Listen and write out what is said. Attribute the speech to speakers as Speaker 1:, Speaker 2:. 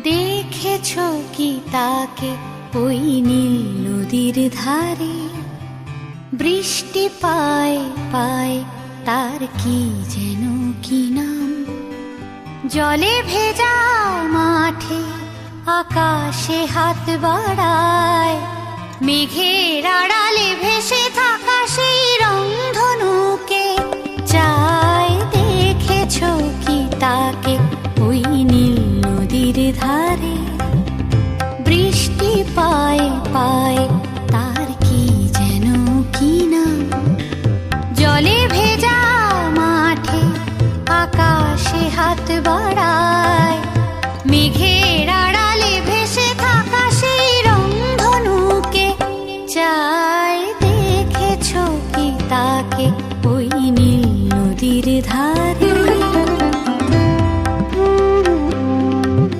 Speaker 1: দেখেছো কি তাকে ওই নীল নদীর ধারে? বৃষ্টি পায় পায় তার কি যেন কি নাম। জলে ভেজা মাঠে আকাশে হাত বাড়ায়, মেঘের আড়ালে ভেসে থাকা সেই রংধনুকে চায়। দেখেছো কি তাকে ওই নীল নদীর ধারে? বৃষ্টি পায় পায় তার কি যেন কি নাম। জলে ভেজা মাঠে আকাশে হাত বাড়ায়, মেঘের আড়ালে ভেসে থাকা সেই রংধনুকে চায়। দেখেছো কি তাকে ওই নীল নদীর ধারে?